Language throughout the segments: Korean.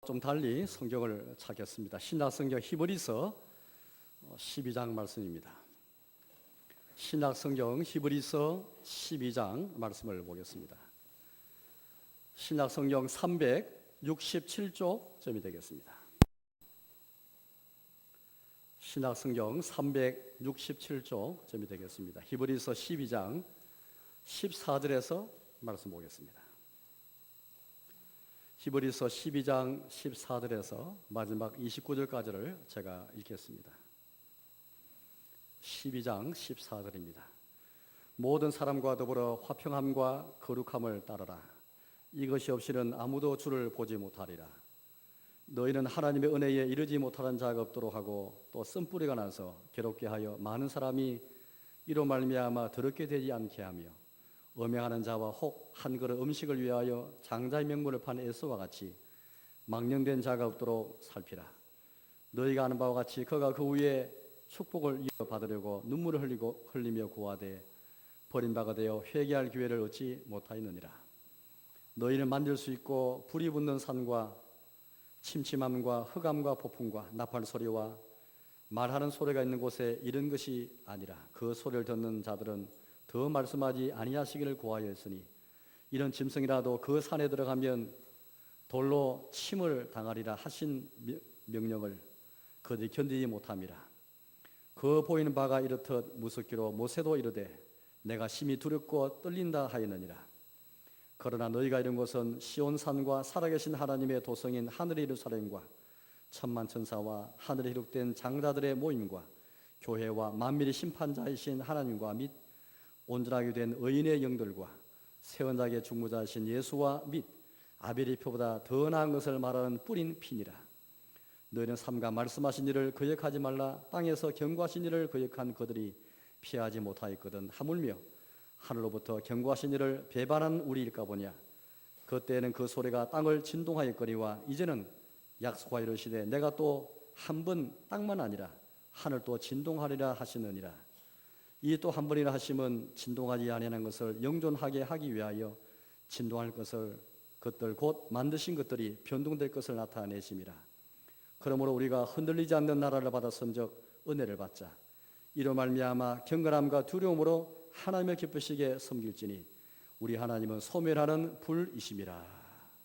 좀 달리 성경을 찾겠습니다. 신약성경 히브리서 12장 말씀입니다. 신약성경 히브리서 12장 말씀을 보겠습니다. 신약성경 367쪽쯤이 되겠습니다. 신약성경 367쪽쯤이 되겠습니다. 히브리서 12장 14절에서 말씀 보겠습니다. 히브리서 12장 14절에서 마지막 29절까지를 제가 읽겠습니다. 12장 14절입니다. 모든 사람과 더불어 화평함과 거룩함을 따르라. 이것이 없이는 아무도 주를 보지 못하리라. 너희는 하나님의 은혜에 이르지 못하는 자가 없도록 하고 또 쓴뿌리가 나서 괴롭게 하여 많은 사람이 이로 말미암아 더럽게 되지 않게 하며 음행하는 자와 혹 한 그릇 음식을 위하여 장자의 명분을 판 에서와 같이 망령된 자가 없도록 살피라. 너희가 아는 바와 같이 그가 그 위에 축복을 이어받으려고 눈물을 흘리며 구하되 버림받아 되어 회개할 기회를 얻지 못하였느니라. 너희는 만들 수 있고 불이 붙는 산과 침침함과 흑암과 폭풍과 나팔 소리와 말하는 소리가 있는 곳에 이런 것이 아니라 그 소리를 듣는 자들은 더 말씀하지 아니하시기를 구하여 했으니 이런 짐승이라도 그 산에 들어가면 돌로 침을 당하리라 하신 명령을 그들이 견디지 못함이라. 그 보이는 바가 이렇듯 무섭기로 모세도 이르되 내가 심히 두렵고 떨린다 하였느니라. 그러나 너희가 이룬 것은 시온산과 살아계신 하나님의 도성인 하늘의 예루살렘과 천만 천사와 하늘에 기록된 장자들의 모임과 교회와 만민의 심판자이신 하나님과 및 온전하게 된 의인의 영들과 세원자에게 중무자이신 예수와 및 아벨의 표보다 더 나은 것을 말하는 뿌린 피니라. 너희는 삼가 말씀하신 일을 거역하지 말라. 땅에서 경고하신 일을 거역한 그들이 피하지 못하였거든. 하물며 하늘로부터 경고하신 일을 배반한 우리일까 보냐. 그때에는 그 소리가 땅을 진동하였거니와 이제는 약속하여 이르시되 내가 또 한 번 땅만 아니라 하늘도 진동하리라 하시느니라. 이 또 한 번이나 하심은 진동하지 아니하는 것을 영존하게 하기 위하여 진동할 것들 곧 만드신 것들이 변동될 것을 나타내심이라. 그러므로 우리가 흔들리지 않는 나라를 받았은즉 은혜를 받자. 이로 말미암아 경건함과 두려움으로 하나님을 기쁘시게 섬길지니 우리 하나님은 소멸하는 불이심이라.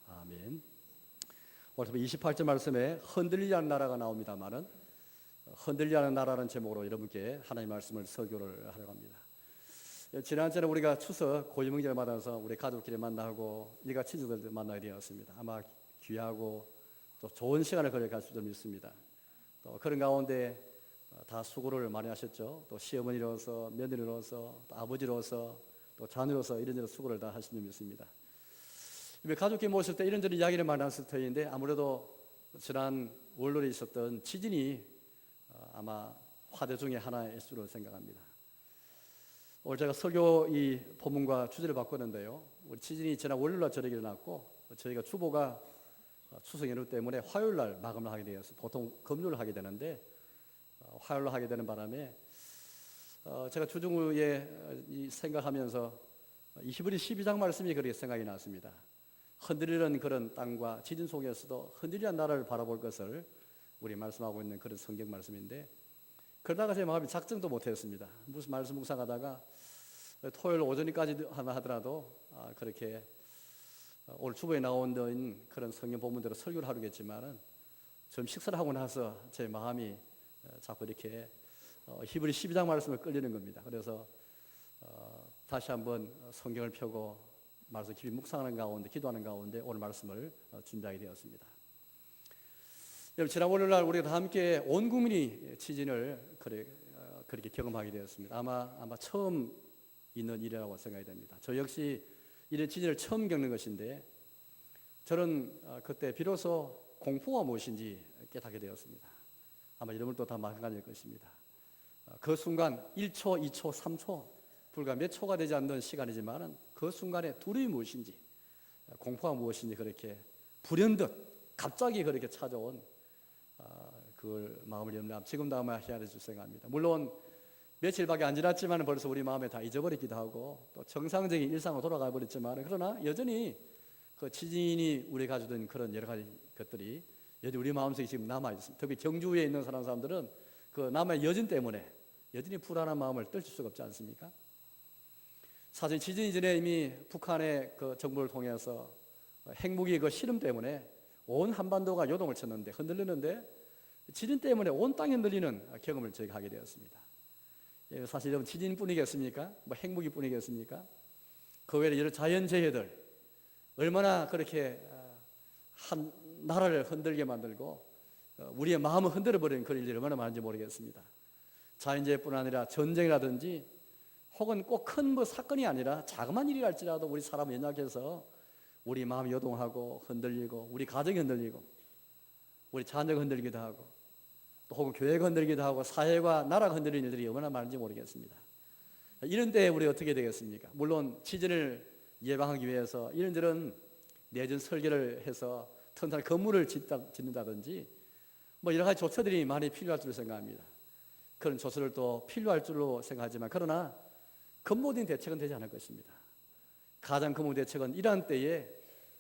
아멘. 오늘 28절 말씀에 흔들리지 않는 나라가 나옵니다만은 흔들리지 않는 나라는 제목으로 여러분께 하나님의 말씀을 설교를 하려고 합니다. 지난주에 우리가 추석 고유명절 맞아서 우리 가족끼리 만나고 일가 친구들 만나게 되었습니다. 아마 귀하고 또 좋은 시간을 거쳐갈 수 있습니다. 또 그런 가운데 다 수고를 많이 하셨죠. 또 시어머니로서 며느리로서 또 아버지로서 또 자녀로서 이런저런 수고를 다 하신 점이 있습니다. 가족끼리 모실 때 이런저런 이야기를 많이 했을 터인데 아무래도 지난 월요일에 있었던 지진이 아마 화두 중에 하나일 수로 생각합니다. 오늘 제가 설교 이 본문과 주제를 바꿨는데요. 우리 지진이 지난 월요일날 저녁에 일어났고 저희가 주보가 추석 연휴 때문에 화요일날 마감을 하게 되어서 보통 금요일을 하게 되는데 화요일로 하게 되는 바람에 제가 주중후에 생각하면서 이 히브리 12장 말씀이 그렇게 생각이 났습니다. 흔들리는 그런 땅과 지진 속에서도 흔들리는 나라를 바라볼 것을 우리 말씀하고 있는 그런 성경 말씀인데 그러다가 제 마음이 작정도 못했습니다. 무슨 말씀 묵상하다가 토요일 오전까지 하더라도 그렇게 오늘 주보에 나온 그런 성경 본문대로 설교를 하려겠지만은 좀 식사를 하고 나서 제 마음이 자꾸 이렇게 히브리 12장 말씀을 끌리는 겁니다. 그래서 다시 한번 성경을 펴고 말씀 깊이 묵상하는 가운데 기도하는 가운데 오늘 말씀을 준비하게 되었습니다. 여러분 지난 월요일날 우리가 다 함께 온 국민이 지진을 그렇게 경험하게 되었습니다. 아마 처음 있는 일이라고 생각이 됩니다. 저 역시 이런 지진을 처음 겪는 것인데 저는 그때 비로소 공포가 무엇인지 깨닫게 되었습니다. 아마 여러분도 다 마찬가지일 것입니다. 그 순간 1초, 2초, 3초 불과 몇 초가 되지 않는 시간이지만 그 순간에 두려움이 무엇인지 공포가 무엇인지 그렇게 불현듯 갑자기 그렇게 찾아온 그걸 마음을 염려 지금도 아마 해야 될 줄 생각합니다. 물론 며칠밖에 안 지났지만 벌써 우리 마음에 다 잊어버리기도 하고 또 정상적인 일상으로 돌아가 버렸지만 그러나 여전히 그 지진이 우리가 주던 그런 여러 가지 것들이 여전히 우리 마음속에 지금 남아 있습니다. 특히 경주에 있는 사람들은 그 남의 여진 때문에 여전히 불안한 마음을 떨칠 수가 없지 않습니까? 사실 지진 이전에 이미 북한의 그 정부를 통해서 핵무기 그 실험 때문에 온 한반도가 요동을 쳤는데, 흔들렸는데, 지진 때문에 온 땅이 흔들리는 경험을 저희가 하게 되었습니다. 사실 여러분, 지진뿐이겠습니까? 뭐 핵무기뿐이겠습니까? 그 외에 여러 자연재해들 얼마나 그렇게 한 나라를 흔들게 만들고 우리의 마음을 흔들어버리는 그런 일이 얼마나 많은지 모르겠습니다. 자연재해뿐 아니라 전쟁이라든지 혹은 꼭 큰 뭐 사건이 아니라 자그마한 일이 할지라도 우리 사람은 연약해서 우리 마음이 요동하고 흔들리고, 우리 가정이 흔들리고, 우리 자녀가 흔들리기도 하고, 또 혹은 교회가 흔들리기도 하고, 사회가 나라가 흔들리는 일들이 얼마나 많은지 모르겠습니다. 이런 때에 우리 어떻게 되겠습니까? 물론 지진을 예방하기 위해서 이런저런 내전 설계를 해서 튼튼한 건물을 짓는다든지 뭐 여러 가지 조처들이 많이 필요할 줄로 생각합니다. 그런 조처를 또 필요할 줄로 생각하지만, 그러나 근본적인 대책은 되지 않을 것입니다. 가장 근본 대책은 이러한 때에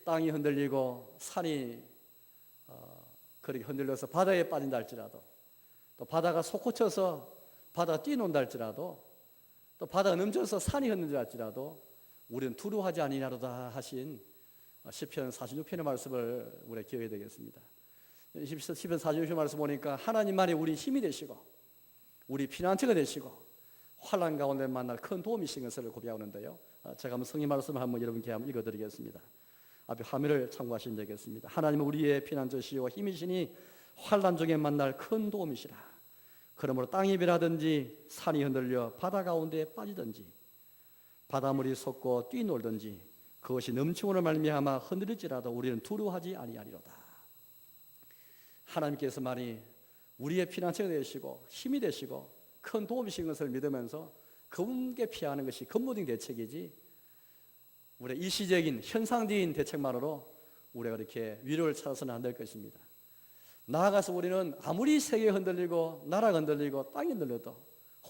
땅이 흔들리고 산이 그렇게 흔들려서 바다에 빠진다 할지라도, 또 바다가 솟구쳐서 바다가 뛰어논다 할지라도, 또 바다가 넘쳐서 산이 흔들린다 할지라도 우리는 두려워하지 아니하리로다 하신 시편 46편의 말씀을 우리가 기억해야 되겠습니다. 시편 46편 말씀 보니까 하나님만이 우리 힘이 되시고 우리 피난처가 되시고 환난 가운데 만날 큰 도움이신 것을 고백하는데요. 제가 한번 성경 말씀을 한번 여러분께 한번 읽어드리겠습니다. 앞에 화면을 참고하시면 되겠습니다. 하나님은 우리의 피난처시오 힘이시니 환난 중에 만날 큰 도움이시라. 그러므로 땅이 비라든지 산이 흔들려 바다 가운데 빠지든지 바닷물이 솟고 뛰놀든지 그것이 넘침으로 말미암아 흔들릴지라도 우리는 두려워하지 아니하리로다. 하나님께서만이 우리의 피난처가 되시고 힘이 되시고 큰 도움이신 것을 믿으면서 그분께 피하는 것이 근본적인 대책이지, 우리의 일시적인 현상적인 대책만으로 우리가 이렇게 위로를 찾아서는 안 될 것입니다. 나아가서 우리는 아무리 세계가 흔들리고 나라가 흔들리고 땅이 흔들려도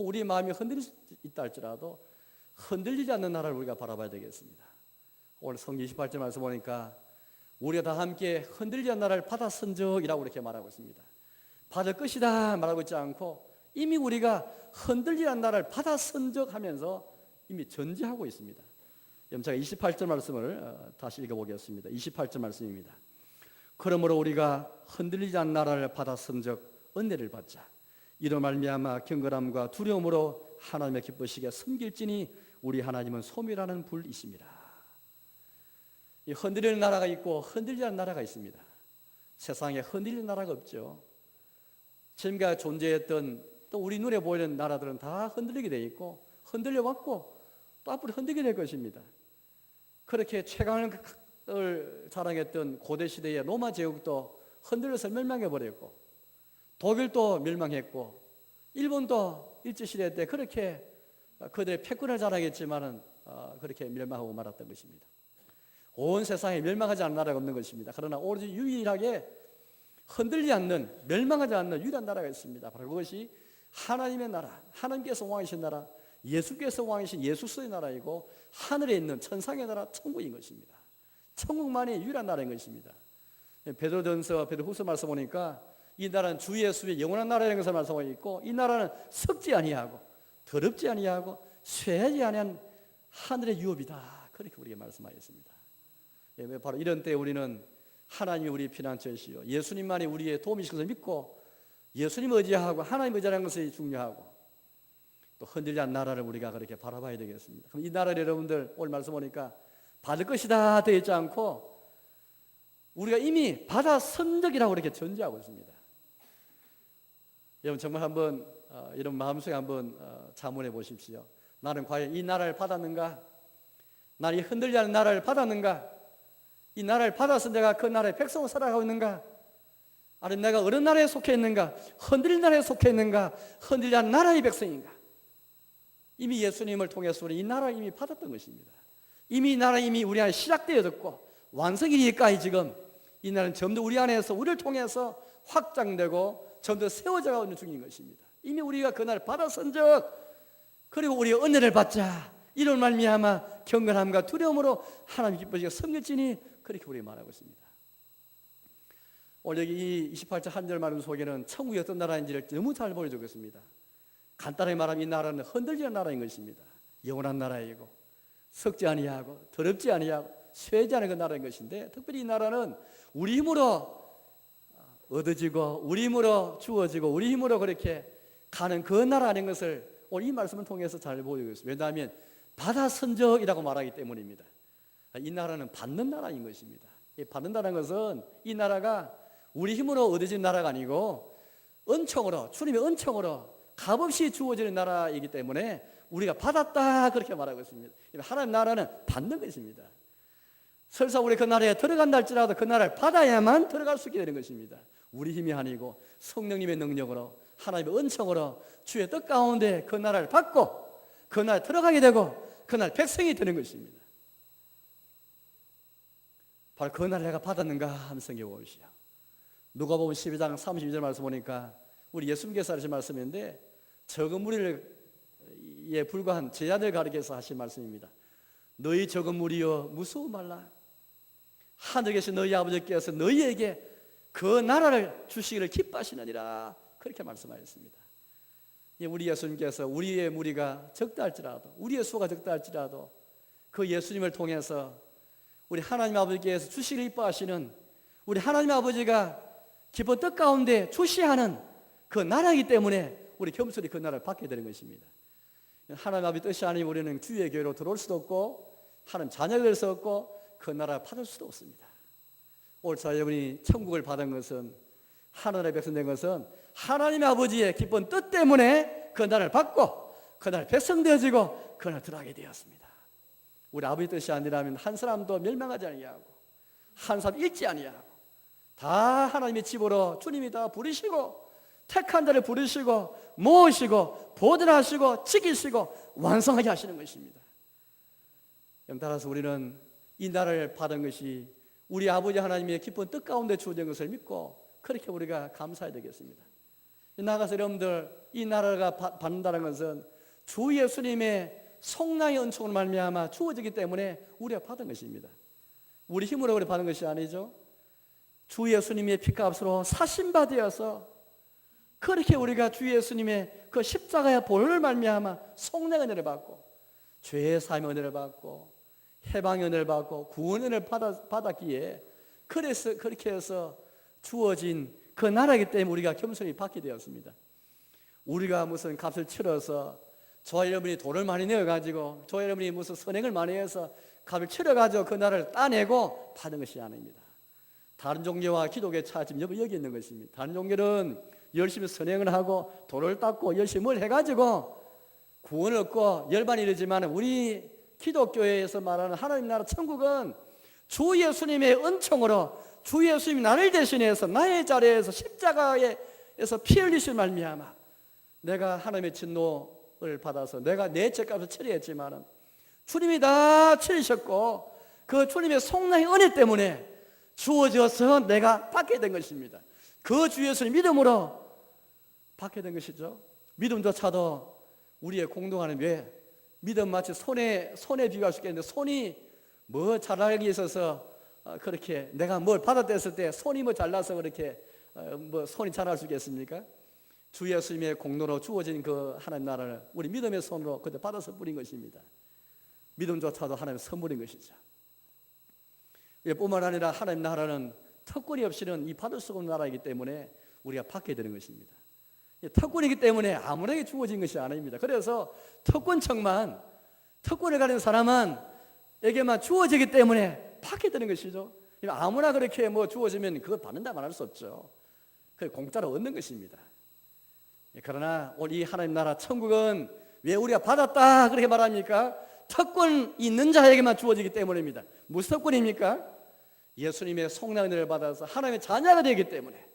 우리 마음이 흔들릴 수 있다 할지라도 흔들리지 않는 나라를 우리가 바라봐야 되겠습니다. 오늘 성경 28절 말씀 보니까 우리가 다 함께 흔들리지 않는 나라를 받았은 적이라고 이렇게 말하고 있습니다. 받을 것이다 말하고 있지 않고 이미 우리가 흔들리지 않는 나라를 받았은 적 하면서 이미 전제하고 있습니다. 제가 28절 말씀을 다시 읽어보겠습니다. 28절 말씀입니다. 그러므로 우리가 흔들리지 않는 나라를 받았은 적 은혜를 받자. 이로 말미암아 경건함과 두려움으로 하나님의 기쁘시게 섬길지니 우리 하나님은 소멸하는 불이십니다. 이 흔들리는 나라가 있고 흔들리지 않는 나라가 있습니다. 세상에 흔들리는 나라가 없죠. 지금까지 존재했던 또 우리 눈에 보이는 나라들은 다 흔들리게 돼 있고 흔들려 왔고 또 앞으로 흔들게 될 것입니다. 그렇게 최강을 자랑했던 고대 시대의 로마 제국도 흔들려서 멸망해 버렸고, 독일도 멸망했고, 일본도 일제시대 때 그렇게 그들의 패권을 자랑했지만은 그렇게 멸망하고 말았던 것입니다. 온 세상에 멸망하지 않는 나라가 없는 것입니다. 그러나 오로지 유일하게 흔들리지 않는, 멸망하지 않는 유일한 나라가 있습니다. 바로 그것이 하나님의 나라, 하나님께서 왕이신 나라, 예수께서 왕이신 예수스의 나라이고 하늘에 있는 천상의 나라, 천국인 것입니다. 천국만이 유일한 나라인 것입니다. 베드로전서, 베드로후서 말씀 보니까 이 나라는 주 예수의 영원한 나라라는 것을 말씀하고 있고, 이 나라는 썩지 아니하고 더럽지 아니하고 쇠하지 아니한 하늘의 유업이다. 그렇게 우리에게 말씀하였습니다. 바로 이런 때 우리는 하나님이 우리의 피난처이시요 예수님만이 우리의 도움이신 것을 믿고 예수님 의지하고 하나님 의지하는 것이 중요하고, 또 흔들리지 않는 나라를 우리가 그렇게 바라봐야 되겠습니다. 그럼 이 나라를 여러분들 오늘 말씀 보니까 받을 것이다 되어 있지 않고 우리가 이미 받아선 적이라고 이렇게 전제하고 있습니다. 여러분 정말 한번 이런 마음속에 한번 자문해 보십시오. 나는 과연 이 나라를 받았는가? 나는 이 흔들리지 않는 나라를 받았는가? 이 나라를 받아서 내가 그 나라의 백성으로 살아가고 있는가? 아니면 내가 어느 나라에 속해 있는가? 흔들린 나라에 속해 있는가? 흔들리지 않는 나라의 백성인가? 이미 예수님을 통해서 우리 이 나라를 이미 받았던 것입니다. 이미 이 나라 이미 우리 안에 시작되어졌고 완성이니까 지금 이 나라는 점점 우리 안에서 우리를 통해서 확장되고 점점 세워져가고 있는 중인 것입니다. 이미 우리가 그 나라를 받아선 적, 그리고 우리가 은혜를 받자, 이런 말미암아 경건함과 두려움으로 하나님 기쁘시게 섬길지니 그렇게 우리 말하고 있습니다. 오늘 여기 이 28절 한 절 말씀 속에는 천국이 어떤 나라인지를 너무 잘 보여주고 있습니다. 간단하게 말하면 이 나라는 흔들리는 나라인 것입니다. 영원한 나라이고 썩지 아니하고 더럽지 아니하고 쇠지 않은 그 나라인 것인데, 특별히 이 나라는 우리 힘으로 얻어지고 우리 힘으로 주어지고 우리 힘으로 그렇게 가는 그 나라 아닌 것을 오늘 이 말씀을 통해서 잘 보여주고 있습니다. 왜냐하면 받아 선적이라고 말하기 때문입니다. 이 나라는 받는 나라인 것입니다. 받는다는 것은 이 나라가 우리 힘으로 얻어진 나라가 아니고 은총으로, 주님의 은총으로 값없이 주어지는 나라이기 때문에 우리가 받았다 그렇게 말하고 있습니다. 하나님 나라는 받는 것입니다. 설사 우리 그 나라에 들어간다 할지라도 그 나라를 받아야만 들어갈 수 있게 되는 것입니다. 우리 힘이 아니고 성령님의 능력으로, 하나님의 은총으로 주의 뜻 가운데 그 나라를 받고 그 나라에 들어가게 되고 그 나라 백성이 되는 것입니다. 바로 그 나라를 내가 받았는가 하는 생각해 보시오. 누가복음 12장 32절 말씀 보니까 우리 예수님께서 하신 말씀인데, 적은 무리에 불과한 제자들 가리켜서 하신 말씀입니다. 너희 적은 무리여 무서워 말라. 하늘에 계신 너희 아버지께서 너희에게 그 나라를 주시기를 기뻐하시느니라. 그렇게 말씀하셨습니다. 우리 예수님께서 우리의 무리가 적다 할지라도, 우리의 수가 적다 할지라도 그 예수님을 통해서 우리 하나님 아버지께서 주시기를 기뻐하시는, 우리 하나님 아버지가 기쁜 뜻 가운데 주시하는 그 나라이기 때문에 우리 겸손히 그 나라를 받게 되는 것입니다. 하나님 아버지 뜻이 아니면 우리는 주의 교회로 들어올 수도 없고 하나님 자녀가 될 수 없고 그 나라를 받을 수도 없습니다. 오늘 저 여러분이 천국을 받은 것은, 하나님의 백성 된 것은 하나님의 아버지의 기쁜 뜻 때문에 그 나라를 받고 그 나라의 백성 되어지고 그 나라를 들어가게 되었습니다. 우리 아버지 뜻이 아니라면 한 사람도 멸망하지 아니하고 한 사람 잃지 아니하고 다 하나님의 집으로 주님이 다 부르시고 택한 자를 부르시고 모으시고 보존하시고 지키시고 완성하게 하시는 것입니다. 따라서 우리는 이 나라를 받은 것이 우리 아버지 하나님의 기쁜 뜻 가운데 주어진 것을 믿고 그렇게 우리가 감사해야 되겠습니다. 나가서 여러분들, 이 나라가 받는다는 것은 주 예수님의 성량의 은총으로 말미암아 주어지기 때문에 우리가 받은 것입니다. 우리 힘으로 우리 받은 것이 아니죠. 주 예수님의 피값으로 사신받아서 그렇게 우리가 주 예수님의 그 십자가의 보혈을 말미암아 성령의 은혜를 받고 죄의 사함의 은혜를 받고 해방의 은혜를 받고 구원의 은혜를 받았기에, 그래서 그렇게 해서 주어진 그 나라이기 때문에 우리가 겸손히 받게 되었습니다. 우리가 무슨 값을 치러서 저와 여러분이 돈을 많이 내어가지고 저와 여러분이 무슨 선행을 많이 해서 값을 치러가지고 그 나라를 따내고 받은 것이 아닙니다. 다른 종교와 기독교의 차이점이 여기 있는 것입니다. 다른 종교는 열심히 선행을 하고 돈을 닦고 열심히 뭘 해가지고 구원을 얻고 열반이 이르지만, 우리 기독교에서 말하는 하나님 나라 천국은 주 예수님의 은총으로 주 예수님이 나를 대신해서 나의 자리에서 십자가에서 피 흘리실 말미암아 내가 하나님의 진노를 받아서 내가 내 죄값을 처리했지만 주님이 다 치르셨고 그 주님의 성령의 은혜 때문에 주어져서 내가 받게 된 것입니다. 그 주 예수님 믿음으로 받게 된 것이죠. 믿음조차도 우리의 공동하는, 왜 믿음 마치 손에 비교할 수 있겠는데, 손이 뭐 잘나기 있어서 그렇게 내가 뭘 받았다 했을 때 손이 뭐 잘나서 그렇게 뭐 손이 자랄 수 있겠습니까? 주 예수님의 공로로 주어진 그 하나님 나라를 우리 믿음의 손으로 그때 받아서 뿌린 것입니다. 믿음조차도 하나님의 선물인 것이죠. 뿐만 아니라 하나님 나라는 특권이 없이는 이 받을 수 없는 나라이기 때문에 우리가 받게 되는 것입니다. 특권이기 때문에 아무나게 주어진 것이 아닙니다. 그래서 특권을 가진 사람에게만 주어지기 때문에 받게 되는 것이죠. 아무나 그렇게 뭐 주어지면 그걸 받는다 말할 수 없죠. 그걸 공짜로 얻는 것입니다. 그러나 오늘 이 하나님 나라 천국은 왜 우리가 받았다 그렇게 말합니까? 특권 있는 자에게만 주어지기 때문입니다. 무슨 특권입니까? 예수님의 성령의 은혜를 받아서 하나님의 자녀가 되기 때문에,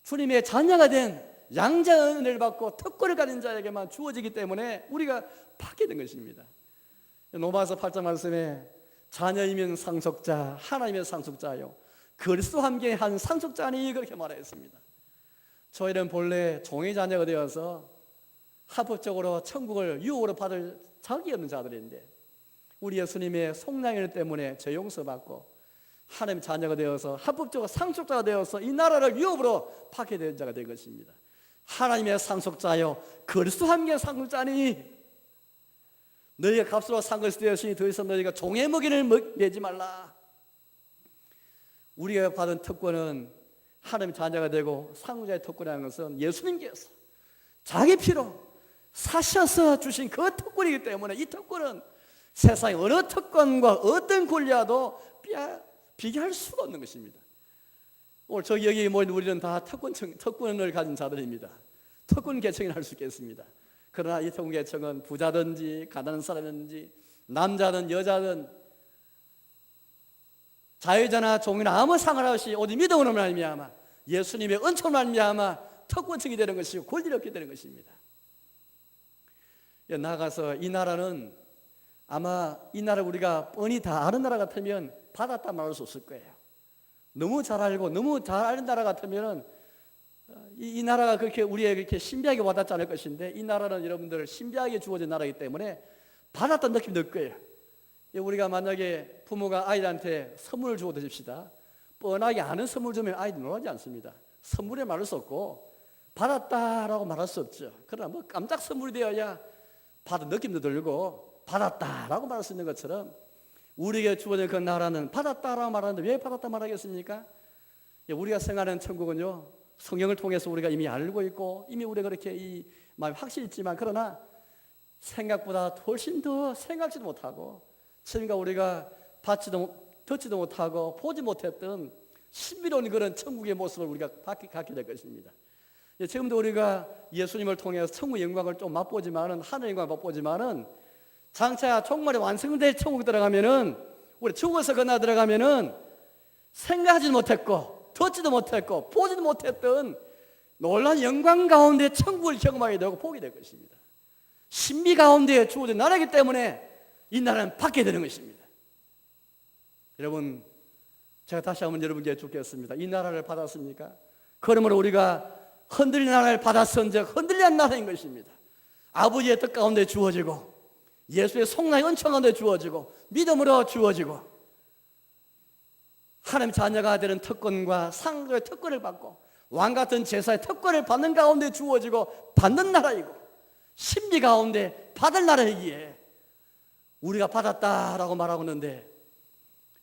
주님의 자녀가 된 양자의 은혜를 받고 특권을 가진 자에게만 주어지기 때문에 우리가 받게 된 것입니다. 로마서 8장 말씀에 자녀이면 상속자, 하나님의 상속자요 그리스도와 함께 한 상속자니 그렇게 말했습니다. 저희는 본래 종의 자녀가 되어서 합법적으로 천국을 유혹으로 받을 자격이 없는 자들인데, 우리 예수님의 성령의 은혜 때문에 죄 용서받고 하나님의 자녀가 되어서 합법적으로 상속자가 되어서 이 나라를 유업으로 받게 된 자가 된 것입니다. 하나님의 상속자여 그리스도 함께 상속자니 너희가 값으로 산 것이 되었으니 더 이상 너희가 종의 먹이를 매지 말라. 우리가 받은 특권은 하나님의 자녀가 되고 상속자의 특권이라는 것은 예수님께서 자기 피로 사셔서 주신 그 특권이기 때문에 이 특권은 세상의 어느 특권과 어떤 권리와도 비교할 수가 없는 것입니다. 오늘 여기 모인 우리는 다 특권을 가진 자들입니다. 특권 계층을 할 수 있겠습니다. 그러나 이 특권 계층은 부자든지 가난한 사람이든지 남자든 여자든 자유자나 종이나 아무 상관없이 오직 믿음으로 말미암아 예수님의 은총으로 말미암아 특권층이 되는 것이고 권리를 얻게 되는 것입니다. 나아가서 이 나라는 아마 이 나라를 우리가 뻔히 다 아는 나라 같으면 받았다 말할 수 없을 거예요. 너무 잘 알고 너무 잘 아는 나라 같으면 이 나라가 그렇게 우리에게 그렇게 신비하게 와닿지 않을 것인데 이 나라는 여러분들 신비하게 주어진 나라이기 때문에 받았다는 느낌이 들 거예요. 우리가 만약에 부모가 아이들한테 선물을 주고 드십시다. 뻔하게 아는 선물 주면 아이들 놀라지 않습니다. 선물에 말할 수 없고 받았다라고 말할 수 없죠. 그러나 뭐 깜짝 선물이 되어야 받은 느낌도 들고 받았다라고 말할 수 있는 것처럼 우리에게 주어진 그 나라는 받았다라고 말하는데 왜 받았다 말하겠습니까? 우리가 생각하는 천국은요 성경을 통해서 우리가 이미 알고 있고 이미 우리가 그렇게 이 마음이 확실히 있지만 그러나 생각보다 훨씬 더 생각지도 못하고 지금까 우리가 듣지도 못하고 보지 못했던 신비로운 그런 천국의 모습을 우리가 갖게 될 것입니다. 지금도 우리가 예수님을 통해서 천국의 영광을 좀 맛보지만은 하늘의 영광을 맛보지만은 장차 종말에 완성될 천국에 들어가면은 우리 죽어서 그나 들어가면은 생각하지도 못했고 듣지도 못했고 보지도 못했던 놀라운 영광 가운데 천국을 경험하게 되고 보게 될 것입니다. 신비 가운데 주어진 나라이기 때문에 이 나라는 받게 되는 것입니다. 여러분 제가 다시 한번 여러분께 여쭙겠습니다. 이 나라를 받았습니까? 그러므로 우리가 흔들린 나라를 받았은즉 흔들린 나라인 것입니다. 아버지의 뜻 가운데 주어지고 예수의 속량의 은총 가운데 주어지고 믿음으로 주어지고 하나님 자녀가 되는 특권과 상속의 특권을 받고 왕같은 제사의 특권을 받는 가운데 주어지고 받는 나라이고 신비 가운데 받을 나라이기에 우리가 받았다라고 말하고 있는데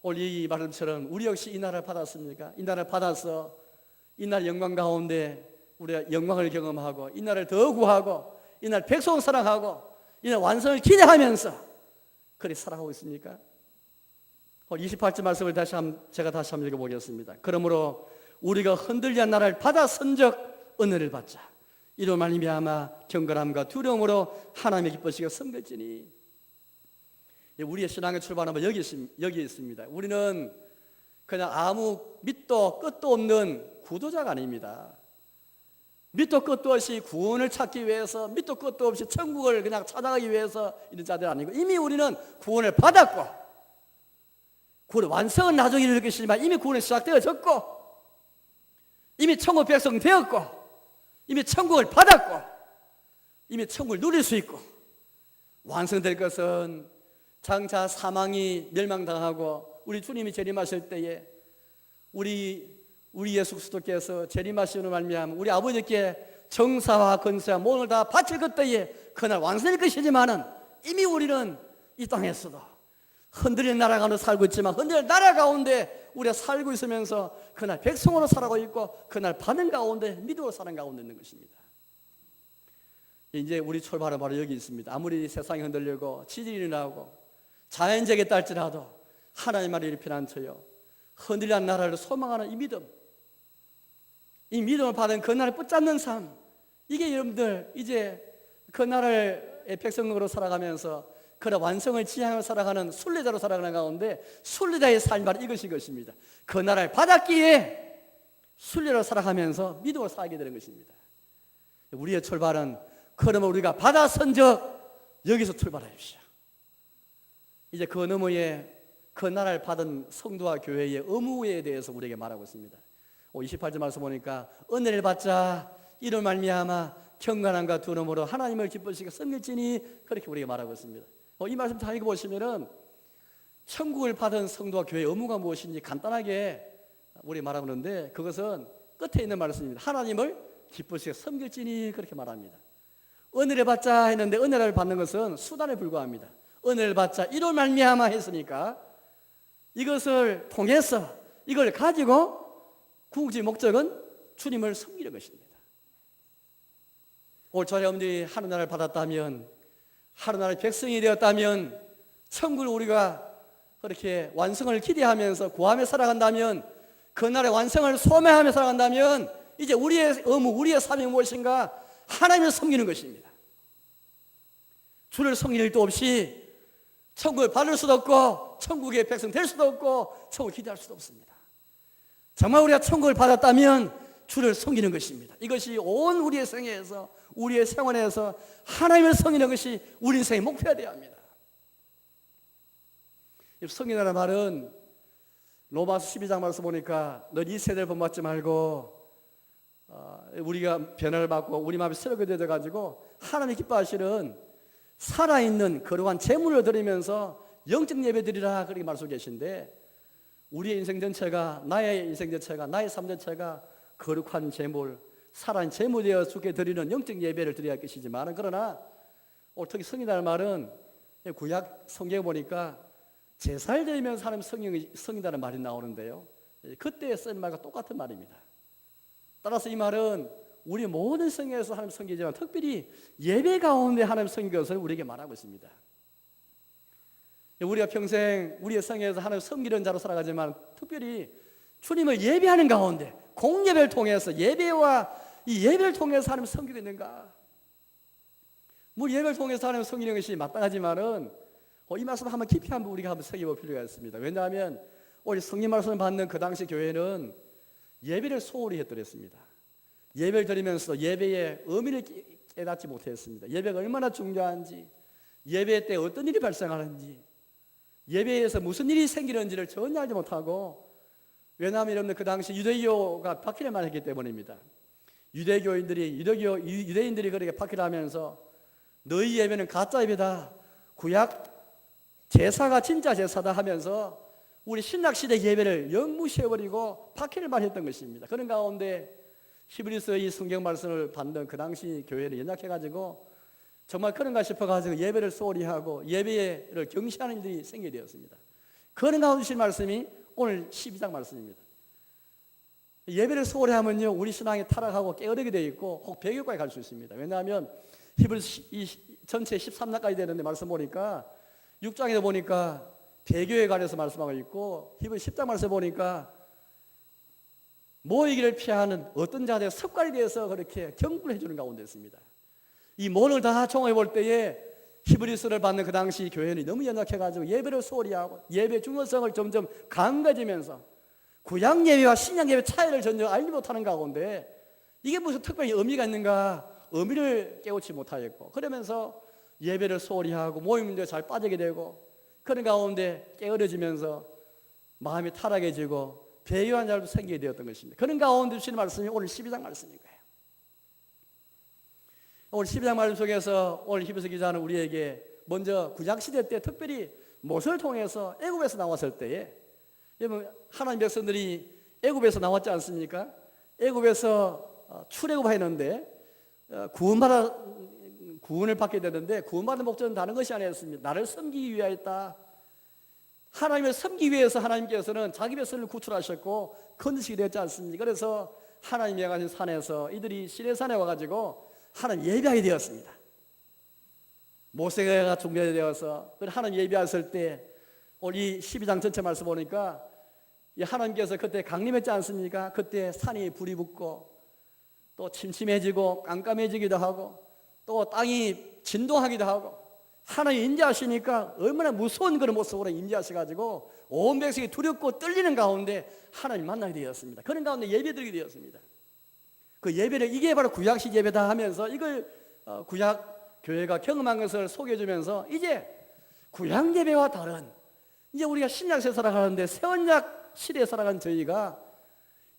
오늘 이 말씀처럼 우리 역시 이 나라를 받았습니까? 이 나라를 받아서 이 나라 영광 가운데 우리가 영광을 경험하고 이 나라를 더 구하고 이 나라 백성을 사랑하고 이 나라 완성을 기대하면서 그리 살아가고 있습니까? 28절 말씀을 제가 다시 한번 읽어보겠습니다. 그러므로 우리가 흔들린 나라를 받았은즉 은혜를 받자. 이로 말미암아 경건함과 두려움으로 하나님의 기쁘시게 섬길지니. 우리의 신앙의 출발은 여기 있습니다. 우리는 그냥 아무 밑도 끝도 없는 구도자가 아닙니다. 밑도 끝도 없이 구원을 찾기 위해서 밑도 끝도 없이 천국을 그냥 찾아가기 위해서 이런 자들 아니고 이미 우리는 구원을 받았고 구원 완성은 나중에 이룰 것이지만 이미 구원이 시작되어졌고 이미 천국 백성 되었고 이미 천국을 받았고 이미 천국을 누릴 수 있고 완성될 것은 장차 사망이 멸망당하고 우리 주님이 재림하실 때에 우리 예수 그리스도께서 재림하시는 말미암아 우리 아버지께 정사와 건사와 모든 다 바칠 그때에 그날 완성될 것이지만은 이미 우리는 이 땅에서도 흔들린 나라 가운데 살고 있지만 흔들린 나라 가운데 우리가 살고 있으면서 그날 백성으로 살아가고 있고 그날 받는 가운데 믿음으로 사는 가운데 있는 것입니다. 이제 우리 출발은 바로 여기 있습니다. 아무리 세상이 흔들리고 지진이 일어나고 자연재해가 딸지라도 하나님 말을 이리 피난처요 흔들린 나라를 소망하는 이 믿음, 이 믿음을 받은 그 나라를 붙잡는 삶, 이게 여러분들 이제 그 나라의 백성으로 살아가면서 그런 완성을 지향하며 살아가는 순례자로 살아가는 가운데 순례자의 삶이 바로 이것인 것입니다. 그 나라를 받았기에 순례로 살아가면서 믿음으로 살게 되는 것입니다. 우리의 출발은 그러면 우리가 받았은즉 여기서 출발하십시오. 이제 그 너머에 그 나라를 받은 성도와 교회의 의무에 대해서 우리에게 말하고 있습니다. 28절 말씀 보니까 은혜를 받자 이로 말미암아 경건함과 두려움으로 하나님을 기쁘시게 섬길지니 그렇게 우리에게 말하고 있습니다. 이 말씀 잘 읽어보시면은 천국을 받은 성도와 교회의 의무가 무엇인지 간단하게 우리 말하는데, 그것은 끝에 있는 말씀입니다. 하나님을 기쁘시게 섬길지니, 그렇게 말합니다. 은혜를 받자 했는데 은혜를 받는 것은 수단에 불과합니다. 은혜를 받자 이로 말미암아 했으니까 이것을 통해서, 이걸 가지고 궁극적인 목적은 주님을 섬기는 것입니다. 오늘 저희 여러분들이 하늘나라를 받았다면, 하늘나라의 백성이 되었다면, 천국을 우리가 그렇게 완성을 기대하면서 구하며 살아간다면, 그 날의 완성을 소망하며 살아간다면, 이제 우리의 의무, 우리의 삶이 무엇인가? 하나님을 섬기는 것입니다. 주를 섬길 일도 없이 천국을 받을 수도 없고, 천국의 백성 될 수도 없고, 천국을 기대할 수도 없습니다. 정말 우리가 천국을 받았다면 주를 섬기는 것입니다. 이것이 온 우리의 생애에서, 우리의 생활에서 하나님을 섬기는 것이 우리 인생의 목표가 되어야 합니다. 섬기라는 말은 로마서 12장 말씀 보니까 너 이 세대를 본받지 말고 우리가 변화를 받고 우리 마음이 새롭게 되어가지고 하나님이 기뻐하시는 살아있는 거룩한 제물을 드리면서 영적 예배 드리라, 그렇게 말씀하고 계신데, 우리의 인생 전체가, 나의 인생 전체가, 나의 삶 전체가 거룩한 제물, 살아있는 제물이 되어 주께 드리는 영적 예배를 드려야 할 것이지만, 그러나 특히 성이라는 말은 구약 성경에 보니까 제사를 드리면서 하나님 성이라는 말이 나오는데요, 그때 쓴 말과 똑같은 말입니다. 따라서 이 말은 우리 모든 성에서 하나님 섬기지만 특별히 예배 가운데 하나님 섬긴 것을 우리에게 말하고 있습니다. 우리가 평생 우리의 성에서 하나님 섬기는 자로 살아가지만 특별히 주님을 예배하는 가운데 공예배를 통해서, 예배와 이 예배를 통해서 하나님 섬기고 있는가? 우리 예배를 통해서 하나님 섬기는 것이 마땅하지만은 이 말씀 한번 깊이 한번 우리가 한번 새겨볼 필요가 있습니다. 왜냐하면 우리 성령 말씀을 받는 그 당시 교회는 예배를 소홀히 했더랬습니다. 예배를 드리면서 예배의 의미를 깨닫지 못했습니다. 예배가 얼마나 중요한지, 예배 때 어떤 일이 발생하는지, 예배에서 무슨 일이 생기는지를 전혀 알지 못하고, 왜냐하면 여러분들 그 당시 유대교가 박해를만 했기 때문입니다. 유대인들이 그렇게 박해를 하면서 너희 예배는 가짜 예배다, 구약 제사가 진짜 제사다 하면서 우리 신약시대 예배를 영무시해버리고 박해를 많이 했던 것입니다. 그런 가운데 히브리서 이 성경 말씀을 받는 그 당시 교회를 연약해가지고 정말 그런가 싶어가지고 예배를 소홀히 하고 예배를 경시하는 일들이 생기게 되었습니다. 그런 가운데 주신 말씀이 오늘 12장 말씀입니다. 예배를 소홀히 하면요, 우리 신앙이 타락하고 깨어르게 되어 있고 혹 배교까지 갈 수 있습니다. 왜냐하면 히브리서 전체 13장까지 되는데 말씀 보니까 6장에 보니까 배교에 관해서 말씀하고 있고, 히브리 10장 말씀 보니까 모이기를 피하는 어떤 자들의 습관에 대해서 그렇게 경고를 해주는 가운데 있습니다. 이 모든 걸 다 종합해 볼 때에 히브리서를 받는 그 당시 교회는 너무 연약해가지고 예배를 소홀히 하고 예배의 중요성을 점점 강조해지면서 구약 예배와 신약 예배 차이를 전혀 알지 못하는 가운데 이게 무슨 특별히 의미가 있는가, 의미를 깨우치 못하겠고, 그러면서 예배를 소홀히 하고 모임인데 잘 빠지게 되고, 그런 가운데 깨어려지면서 마음이 타락해지고 배교한 자도 생기게 되었던 것입니다. 그런 가운데 주시는 말씀이 오늘 12장 말씀인 거예요. 오늘 12장 말씀 속에서 오늘 히브리서 기자는 우리에게 먼저 구약시대 때 특별히 모세를 통해서 애굽에서 나왔을 때에, 여러분 하나님 백성들이 애굽에서 나왔지 않습니까? 애굽에서 출애굽했는데 구원을 받게 되는데, 구원받은 목적은 다른 것이 아니었습니다. 나를 섬기기 위하였다. 하나님을 섬기기 위해서 하나님께서는 자기 백성을 구출하셨고 건지시게 되었지 않습니까? 그래서 하나님이 가신 산에서 이들이 시내산에 와가지고 하나님 예배하게 되었습니다. 모세가 준비되어서 하나님 예배했을 때 우리 12장 전체 말씀 보니까 하나님께서 그때 강림했지 않습니까? 그때 산이 불이 붙고 또 침침해지고 깜깜해지기도 하고 또 땅이 진동하기도 하고, 하나님 임재하시니까 얼마나 무서운 그런 모습으로 임재하셔가지고 온 백성이 두렵고 떨리는 가운데 하나님 만나게 되었습니다. 그런 가운데 예배드리게 되었습니다. 그 예배를, 이게 바로 구약식 예배다 하면서 이걸 구약 교회가 경험한 것을 소개해주면서 이제 구약 예배와 다른, 이제 우리가 신약 시대에 살아가는데 새언약 시대에 살아간 저희가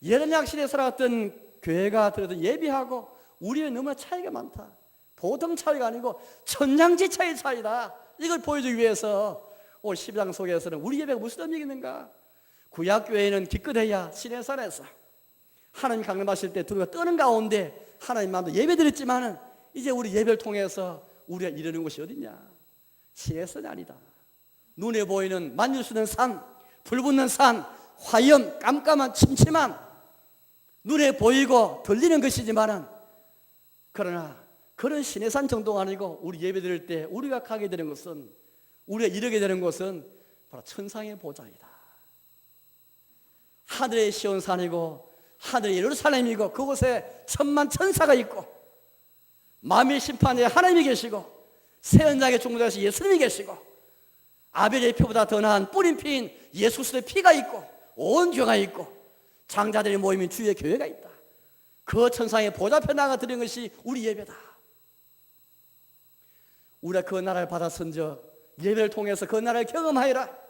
예언약 시대에 살아갔던 교회가 들어서 예배하고 우리는 너무나 차이가 많다. 보통 차이가 아니고 천냥지 차이다. 이걸 보여주기 위해서 오늘 12장 속에서는 우리 예배가 무슨 의미가 있는가? 구약교회는 기껏해야 시내산에서 하나님 강림하실 때 두루가 떠는 가운데 하나님만도 예배드렸지만은 이제 우리 예배를 통해서 우리가 이루는 것이 어딨냐? 시내산이 아니다. 눈에 보이는 만질 수 있는 산, 불붙는 산, 화염, 깜깜한 침침한 눈에 보이고 들리는 것이지만은 그러나 그런 시내산 정도가 아니고 우리 예배드릴 때 우리가 가게 되는 것은, 우리가 이르게 되는 것은 바로 천상의 보좌이다. 하늘의 시온산이고 하늘의 예루살렘이고 그곳에 천만 천사가 있고 만민 심판에 하나님이 계시고 새 언약의 중보자이신 예수님이 계시고 아벨의 피보다 더 나은 뿌린 피인 예수 그리스도의 피가 있고 온 교회가 있고 장자들의 모임인 주의 교회가 있다. 그 천상의 보좌 앞에 나가 드리는 것이 우리 예배다. 우리가 그 나라를 받았은즉 예배를 통해서 그 나라를 경험하여라.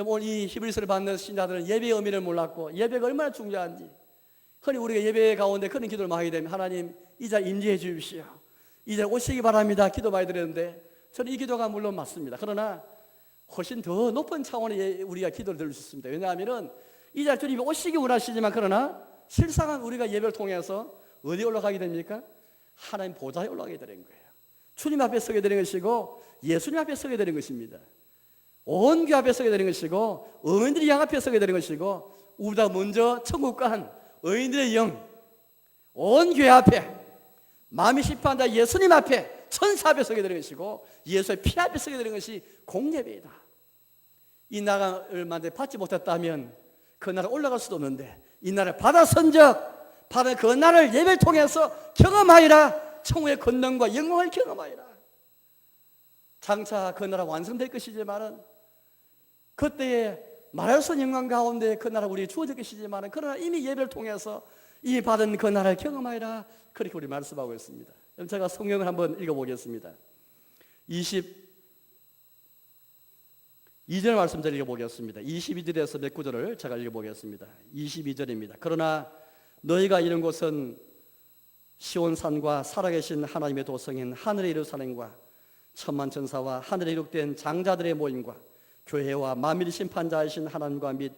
오늘 이 히브리서를 받는 신자들은 예배의 의미를 몰랐고 예배가 얼마나 중요한지, 흔히 우리가 예배 가운데 그런 기도를 많이 하게 되면 하나님 이 자리에 임재해 주십시오, 이 자리에 오시기 바랍니다 기도 많이 드렸는데, 저는 이 기도가 물론 맞습니다. 그러나 훨씬 더 높은 차원의 우리가 기도를 드릴 수 있습니다. 왜냐하면 이 자리에 주님이 오시기 원하시지만 그러나 실상은 우리가 예배를 통해서 어디에 올라가게 됩니까? 하나님 보좌에 올라가게 되는 거예요. 주님 앞에 서게 되는 것이고 예수님 앞에 서게 되는 것입니다. 온 교회 앞에 서게 되는 것이고 의인들이 양 앞에 서게 되는 것이고 우리가 먼저 천국 간 의인들의 영, 온 교회 앞에 마음이 심판자 예수님 앞에 천사 앞에 서게 되는 것이고 예수의 피 앞에 서게 되는 것이 공예배이다. 이 나라를 만약에 받지 못했다면 그 나라 올라갈 수도 없는데 이 나라를 받았은즉 받은 그 나라를 예배를 통해서 경험하리라. 천국의 권능과 영광을 경험하리라. 장차 그 나라 완성될 것이지만은 그때에 말할 수 없는 영광 가운데 그 나라 우리에게 주어질 것이지만은 그러나 이미 예배를 통해서 이 받은 그 나라를 경험하리라. 그렇게 우리 말씀하고 있습니다. 그럼 제가 성경을 한번 읽어보겠습니다. 22절 말씀 잘 읽어보겠습니다. 22절에서 몇 구절을 제가 읽어보겠습니다. 22절입니다. 그러나 너희가 이런 곳은 시온산과 살아계신 하나님의 도성인 하늘의 예루살렘과 천만 천사와 하늘에 이룩된 장자들의 모임과 교회와 만민의 심판자이신 하나님과 및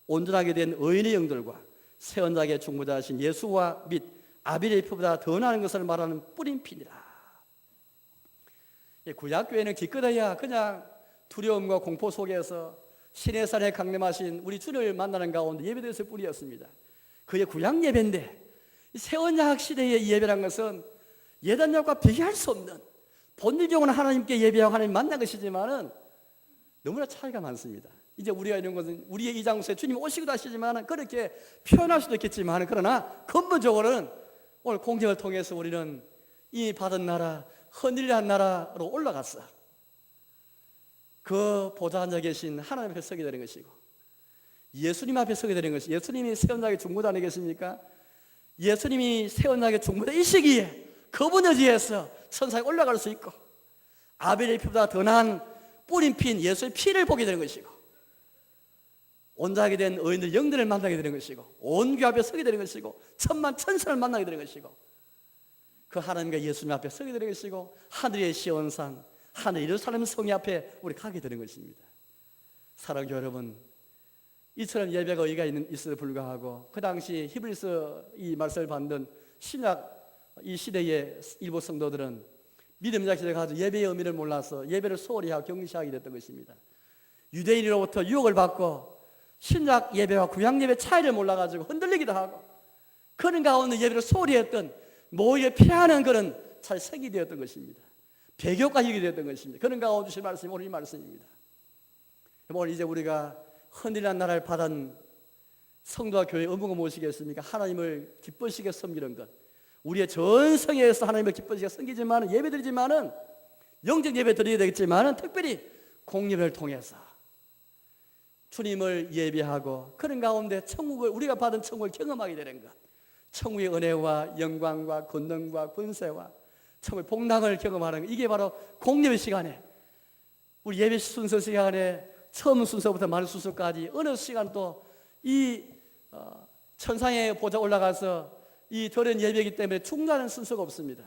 온전하게 된 의인의 영들과 새 언약의 중보자이신 예수와 및 아벨의 피보다 더 나은 것을 말하는 뿌린 피니라. 구약교회는 기껏해야 그냥 두려움과 공포 속에서 시내산에 강림하신 우리 주님을 만나는 가운데 예배드렸을 뿐이었습니다. 그게 구약 예배인데 새 언약 시대의 예배란 것은 예단약과 비교할 수 없는 본질적으로 하나님께 예배하고 하나님 만난 것이지만은 너무나 차이가 많습니다. 이제 우리가 이런 것은 우리의 이 장소에 주님 오시기도 하시지만은 그렇게 표현할 수도 있겠지만 그러나 근본적으로는 오늘 공경을 통해서 우리는 이 받은 나라, 헌일한 나라로 올라갔어. 그 보좌 앉아 계신 하나님 앞에 서게 되는 것이고 예수님 앞에 서게 되는 것이, 예수님이 새 언약의 중보자 아니겠습니까? 예수님이 새 언약의 중보자이시기에 그분에 의해서 천사에 올라갈 수 있고 아벨의 피보다 더 나은 뿌린 피인 예수의 피를 보게 되는 것이고 온전하게 된 의인들 영들을 만나게 되는 것이고 온 교회 앞에 서게 되는 것이고 천만 천사를 만나게 되는 것이고 그 하나님과 예수님 앞에 서게 되는 것이고 하늘의 시온산, 하늘 예루살렘 성이 앞에 우리 가게 되는 것입니다. 사랑하는 교회 여러분, 이처럼 예배가 의의가 있어도 불구하고 그 당시 히브리서 이 말씀을 받는 신약 이 시대의 일부 성도들은 믿음 자체를 가지고 예배의 의미를 몰라서 예배를 소홀히 하고 경시하게 됐던 것입니다. 유대인으로부터 유혹을 받고 신약 예배와 구약 예배 차이를 몰라가지고 흔들리기도 하고 그런 가운데 예배를 소홀히 했던 모의에 피하는 그런 잘생이 되었던 것입니다. 배교까지 되었던 것입니다. 그런 가운데 주신 말씀이 오늘 이 말씀입니다. 오늘 이제 우리가 헌일한 나라를 받은 성도와 교회의 의무가 무엇이겠습니까? 하나님을 기쁘시게 섬기는 것. 우리의 전성에서 하나님을 기쁘시게 섬기지만 예배드리지만은 영적 예배 드려야 되겠지만은 특별히 공예배를 통해서 주님을 예배하고 그런 가운데 천국을 우리가 받은 천국을 경험하게 되는 것. 천국의 은혜와 영광과 권능과 권세와 천국의 복락을 경험하는 것. 이게 바로 공예배 시간에 우리 예배 순서 시간에 처음 순서부터 마지막 순서까지 어느 시간 또 이 천상의 보좌 올라가서 이 드린 예배이기 때문에 중단하는 순서가 없습니다.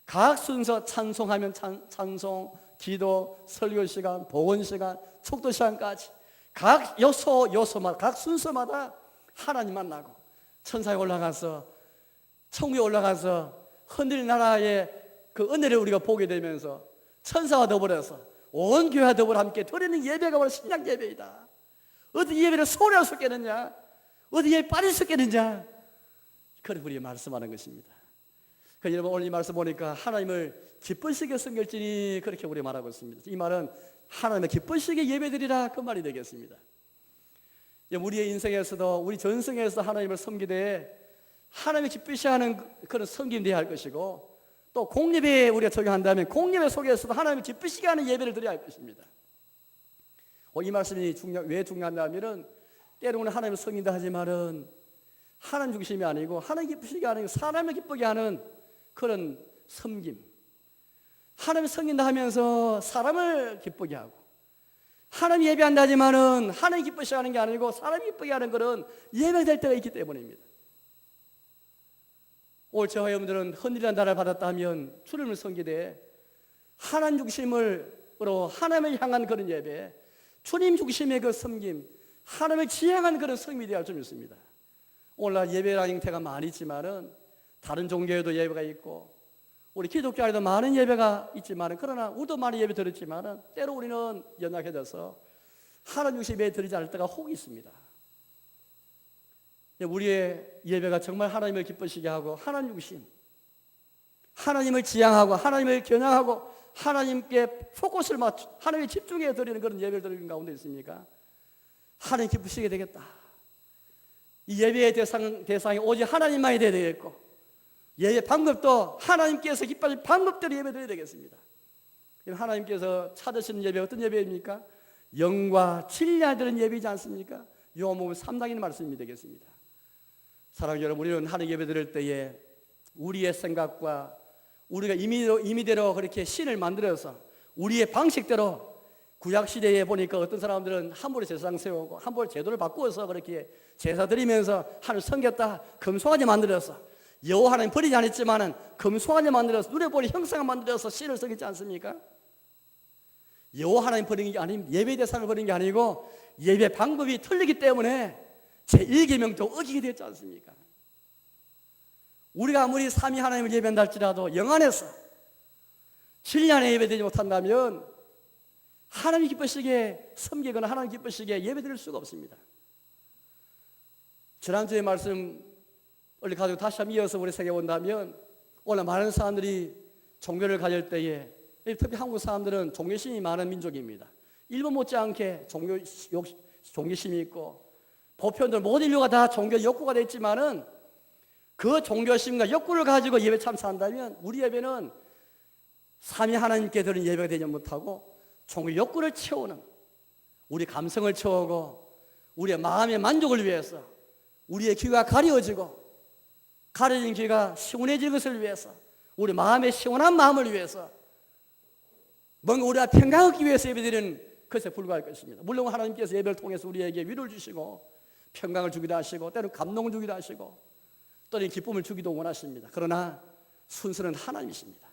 각 순서 찬송하면 찬송, 기도, 설교 시간, 복원 시간, 축도 시간까지 각 요소마다, 각 순서마다 하나님 만나고 천사에 올라가서 천국에 올라가서 하늘 나라의 그 은혜를 우리가 보게 되면서 천사와 더불어서 온 교회와 더불어 함께 드리는 예배가 바로 신약 예배이다. 어디 예배를 소홀할 수 있겠느냐? 어디 예배 빠질 수 있겠느냐? 그렇게 우리 말씀하는 것입니다. 그 여러분 오늘 이 말씀 보니까 하나님을 기쁘시게 섬길지니 그렇게 우리 말하고 있습니다. 이 말은 하나님을 기쁘시게 예배드리라 그 말이 되겠습니다. 우리의 인생에서도 우리 전생에서 하나님을 섬기되 하나님을 기쁘시하는 그런 섬김이 되어야 할 것이고 또 공예배에 우리가 적용한다면 공예배 속에서도 하나님을 기쁘시게 하는 예배를 드려야 할 것입니다. 이 말씀이 왜 중요하냐면은 때로는 하나님을 섬긴다 하지만은 하나님 중심이 아니고 하나님 기쁘시게 하는 사람을 기쁘게 하는 그런 섬김, 하나님을 섬긴다 하면서 사람을 기쁘게 하고 하나님 예배한다 하지만은 하나님 기쁘시게 하는 게 아니고 사람 기쁘게 하는 그런 예배가 될 때가 있기 때문입니다. 오늘 저와 여러분들은 헌일이라는 나라를 받았다면 주님을 섬기되 하나님 중심으로 하나님을 향한 그런 예배, 주님 중심의 그 섬김, 하나님을 지향하는 그런 섬김이 되어야 할 줄 믿습니다. 오늘날 예배라는 형태가 많이 있지만은 다른 종교에도 예배가 있고 우리 기독교 안에도 많은 예배가 있지만은 그러나 우리도 많은 예배 드렸지만은 때로 우리는 연약해져서 하나님 중심 예배 드리지 않을 때가 혹 있습니다. 우리의 예배가 정말 하나님을 기쁘시게 하고 하나님 중심, 하나님을 지향하고 하나님을 겨냥하고 하나님께 포커스를 맞추 하나님에 집중해 드리는 그런 예배를 드리는 가운데 있습니까? 하나님 기쁘시게 되겠다. 이 예배의 대상이 오직 하나님만이 되어야 되겠고 예배 방법도 하나님께서 기뻐하시는 방법대로 예배 드려야 되겠습니다. 하나님께서 찾으시는 예배 어떤 예배입니까? 영과 진리가 드는 예배이지 않습니까? 요한복음 3장의 말씀이 되겠습니다. 사랑하는 여러분, 우리는 하나님 예배 드릴 때에 우리의 생각과 우리가 임의대로 그렇게 신을 만들어서 우리의 방식대로 구약시대에 보니까 어떤 사람들은 함부로 제사장 세우고 함부로 제도를 바꾸어서 그렇게 제사 드리면서 하나님을 섬겼다. 금송아지 만들어서 여호와 하나님 버리지 않았지만은 금송아지 만들어서 눈에 보이는 형상을 만들어서 신을 섬기지 않습니까? 여호와 하나님 버리는 게 아닌 예배 대상을 버리는 게 아니고 예배 방법이 틀리기 때문에 제1계명도 어기게 되었지 않습니까? 우리가 아무리 삼위 하나님을 예배한다 할지라도 영 안에서 진리 안에 예배되지 못한다면 하나님 기쁘시게 섬기거나 하나님 기쁘시게 예배드릴 수가 없습니다. 지난주에 말씀을 가지고 다시 한번 이어서 우리 새겨본다면 오늘 많은 사람들이 종교를 가질 때에 특히 한국 사람들은 종교심이 많은 민족입니다. 일본 못지않게 종교심이 있고 보편들 모든 인류가 다 종교 욕구가 됐지만은 그 종교심과 욕구를 가지고 예배 참석한다면 우리 예배는 삼위 하나님께 드리는 예배가 되지 못하고 종교 욕구를 채우는 우리 감성을 채우고 우리의 마음의 만족을 위해서 우리의 귀가 가려지고 가려진 귀가 시원해질 것을 위해서 우리 마음의 시원한 마음을 위해서 뭔가 우리가 평강하기 위해서 예배드리는 것에 불과할 것입니다. 물론 하나님께서 예배를 통해서 우리에게 위로를 주시고 평강을 주기도 하시고 때로는 감동을 주기도 하시고 또는 기쁨을 주기도 원하십니다. 그러나 순서는 하나님이십니다.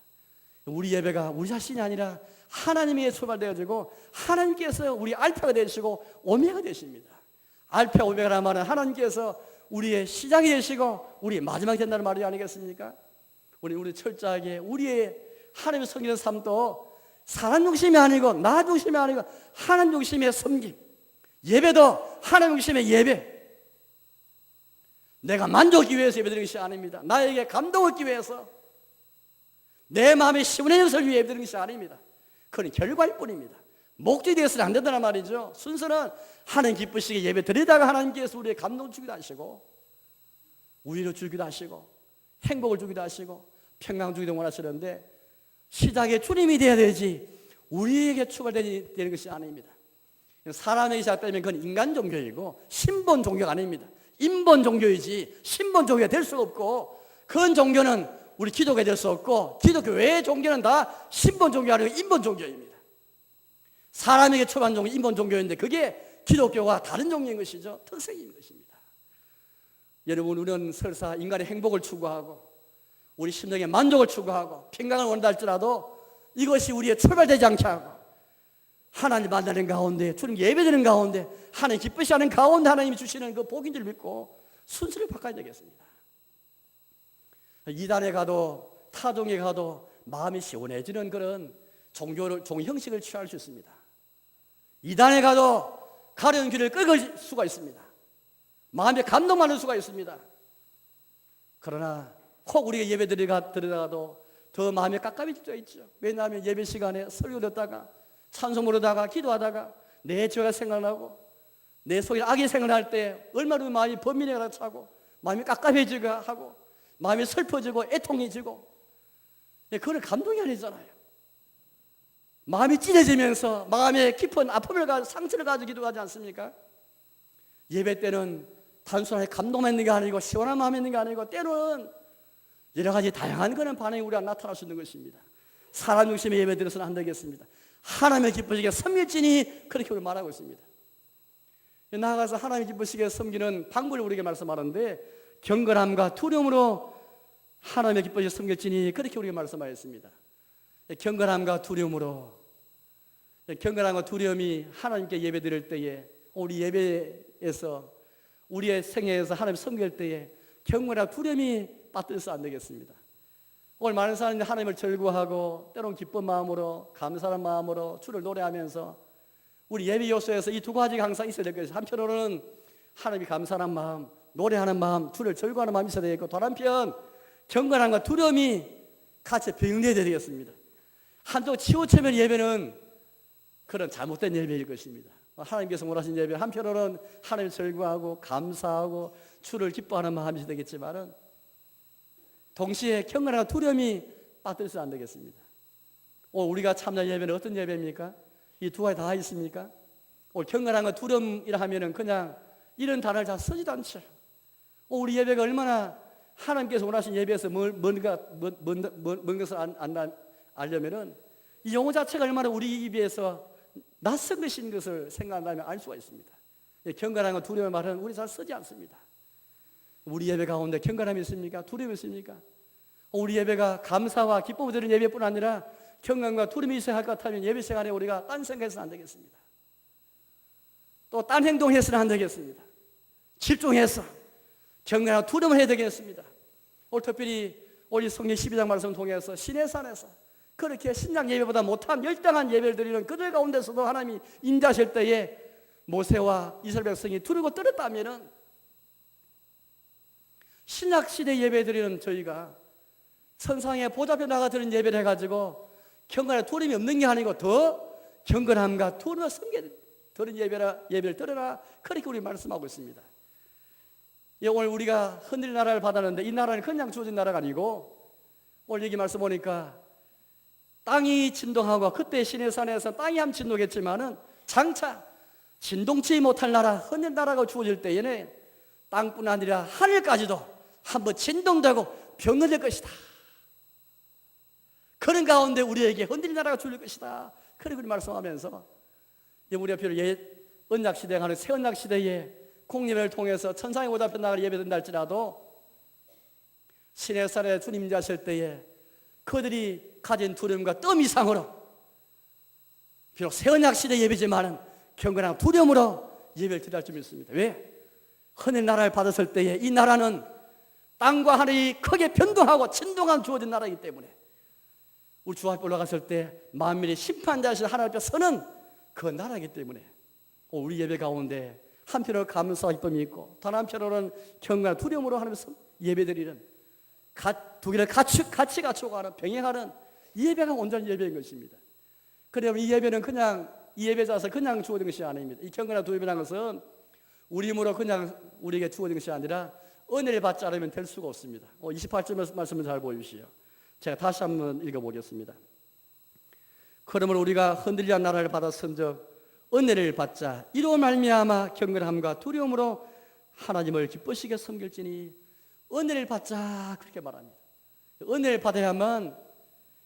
우리 예배가 우리 자신이 아니라 하나님에게 출발되어지고 하나님께서 우리 알파가 되시고 오메가 되십니다. 알파 오메가라는 말은 하나님께서 우리의 시작이 되시고 우리의 마지막이 된다는 말이 아니겠습니까? 우리 철저하게 우리의 하나님을 섬기는 삶도 사람 중심이 아니고 나 중심이 아니고 하나님 중심의 섬김, 예배도 하나님 중심의 예배, 내가 만족하기 위해서 예배드리는 것이 아닙니다. 나에게 감동을 얻기 위해서 내 마음의 시원해진 것을 위해 예배드리는 것이 아닙니다. 그건 결과일 뿐입니다. 목적이 되어서는 안 된다는 말이죠. 순서는 하나님 기쁘시게 예배 드리다가 하나님께서 우리의 감동 주기도 하시고 우위를 주기도 하시고 행복을 주기도 하시고 평강 주기도 원하시는데 시작에 주님이 되어야 되지 우리에게 추가되는 것이 아닙니다. 사람에게 시작되면 그건 인간 종교이고 신본 종교가 아닙니다. 인본 종교이지 신본 종교가 될 수 없고 그런 종교는 우리 기독교가 될 수 없고 기독교 외의 종교는 다 신본 종교가 아니고 인본 종교입니다. 사람에게 초반 종교 인본 종교인데 그게 기독교와 다른 종교인 것이죠. 특색인 것입니다. 여러분 우리는 설사 인간의 행복을 추구하고 우리 심령의 만족을 추구하고 평강을 원한다 할지라도 이것이 우리의 출발되지 않게 하고 하나님 만나는 가운데, 주님 예배드리는 가운데, 하나님 기쁘시하는 가운데 하나님이 주시는 그 복인 줄 믿고 순서를 바꿔야 되겠습니다. 이단에 가도 타종에 가도 마음이 시원해지는 그런 종교 형식을 취할 수 있습니다. 이단에 가도 가려운 길을 끌을 수가 있습니다. 마음에 감동받을 수가 있습니다. 그러나 꼭 우리가 예배 드리다가도 더 마음이 깝깝해질 수가 있죠. 왜냐하면 예배 시간에 설교 듣다가 찬송 부르다가 기도하다가 내 죄가 생각나고 내 속에 악이 생각날 때 얼마나 마음이 번민해가 차고 마음이 깝깝해지고 하고 마음이 슬퍼지고 애통해지고, 그건 감동이 아니잖아요. 마음이 찢어지면서 마음에 깊은 아픔을 상처를 가지고 기도하지 않습니까? 예배 때는 단순하게 감동만 있는 게 아니고 시원한 마음이 있는 게 아니고 때로는 여러 가지 다양한 그런 반응이 우리가 나타날 수 있는 것입니다. 사람 중심의 예배 드려서는 안 되겠습니다. 하나님의 기쁘시게 섬길지니 그렇게 우리 말하고 있습니다. 나아가서 하나님의 기쁘시게 섬기는 방법을 우리에게 말씀하는데 경건함과 두려움으로 하나님의 기쁘시게 섬길지니 그렇게 우리에게 말씀하였습니다. 경건함과 두려움으로, 경건함과 두려움이 하나님께 예배 드릴 때에, 우리 예배에서 우리의 생애에서 하나님 섬길 때에 경건과 두려움이 빠뜨려서 안 되겠습니다. 오늘 많은 사람들이 하나님을 절구하고 때로는 기쁜 마음으로 감사한 마음으로 주를 노래하면서 우리 예배 요소에서 이 두 가지가 항상 있어야 될 것입니다. 한편으로는 하나님이 감사하는 마음, 노래하는 마음, 주를 절구하는 마음이 있어야 되겠고, 또 한편 경건함과 두려움이 같이 병행돼야 되겠습니다. 한쪽 치우치면 예배는 그런 잘못된 예배일 것입니다. 하나님께서 원하신 예배, 한편으로는 하나님을 절구하고 감사하고 주를 기뻐하는 마음이 되겠지만은 동시에 경건함과 두려움이 빠뜨려서 안 되겠습니다. 오늘 우리가 참여한 예배는 어떤 예배입니까? 이 두 가지 다 있습니까? 오늘 경건함과 두려움이라 하면은 그냥 이런 단어를 잘 쓰지도 않죠. 우리 예배가 얼마나 하나님께서 원하신 예배에서 뭔 것을 알려면은 이 용어 자체가 얼마나 우리 입에서 낯선 것인 것을 생각한다면 알 수가 있습니다. 경건함과 두려움의 말은 우리 잘 쓰지 않습니다. 우리 예배 가운데 경건함이 있습니까? 두려움이 있습니까? 우리 예배가 감사와 기쁨을 드리는 예배뿐 아니라 경건과 두려움이 있어야 할 것 같으면 예배 시간에 우리가 딴 생각해서는 안 되겠습니다. 또 딴 행동해서는 안 되겠습니다. 집중해서 경건과 두려움을 해야 되겠습니다. 오늘 특별히 우리 성경 12장 말씀을 통해서 시내산에서 그렇게 신약 예배보다 못한 열당한 예배를 드리는 그들 가운데서도 하나님이 임재하실 때에 모세와 이스라엘 백성이 두르고 떨었다면은 신약 시대 예배 드리는 저희가 천상의 보좌 앞에 나가 드리는 예배를 해가지고 경건에 두려움이 없는 게 아니고 더 경건함과 두려움을 섬겨 드리는 예배를 드려라, 그렇게 우리 말씀하고 있습니다. 오늘 우리가 흔들 나라를 받았는데 이 나라는 그냥 주어진 나라가 아니고 오늘 여기 말씀 보니까 땅이 진동하고, 그때 시내산에서 땅이 한번 진동했지만은 장차 진동치 못할 나라, 흔들 나라가 주어질 때에는 땅뿐 아니라 하늘까지도 한번 진동되고 병들릴 것이다. 그런 가운데 우리에게 흔들린 나라가 주어질 것이다. 그렇게 말씀하면서 우리가 비록 옛 언약 시대에 가는 새 언약 시대에 공예배를 통해서 천상의 보좌 앞에 나가 예배된다 할지라도 시내산에 주님 임재하실 때에 그들이 가진 두려움과 뜸 이상으로 비록 새 언약 시대 예배지만은 경건한 두려움으로 예배를 드릴 줄 믿습니다. 왜? 하늘 나라를 받았을 때에 이 나라는 땅과 하늘이 크게 변동하고 진동한 주어진 나라이기 때문에 우리 주 앞에 올라갔을 때 만민이 심판자이신 하나님 앞에 서는 그 나라이기 때문에 우리 예배 가운데 한편으로 감사와 기쁨이 있고 다른 한편으로는 경건한 두려움으로 하나님께서 예배드리는 두 개를 같이 갖추어가는 병행하는 예배가 온전한 예배인 것입니다. 그러면 이 예배는 그냥 이 예배 자서 그냥 주어진 것이 아닙니다. 이 경건한 두려움이라는 것은 우리 힘으로 그냥 우리에게 주어진 것이 아니라 은혜를 받지 않으면 될 수가 없습니다. 28절 말씀을 잘 보십시오. 제가 다시 한번 읽어보겠습니다. 그러므로 우리가 흔들리지 않은 나라를 받았은즉 은혜를 받자. 이로 말미암아 경건함과 두려움으로 하나님을 기쁘시게 섬길지니 은혜를 받자, 그렇게 말합니다. 은혜를 받아야만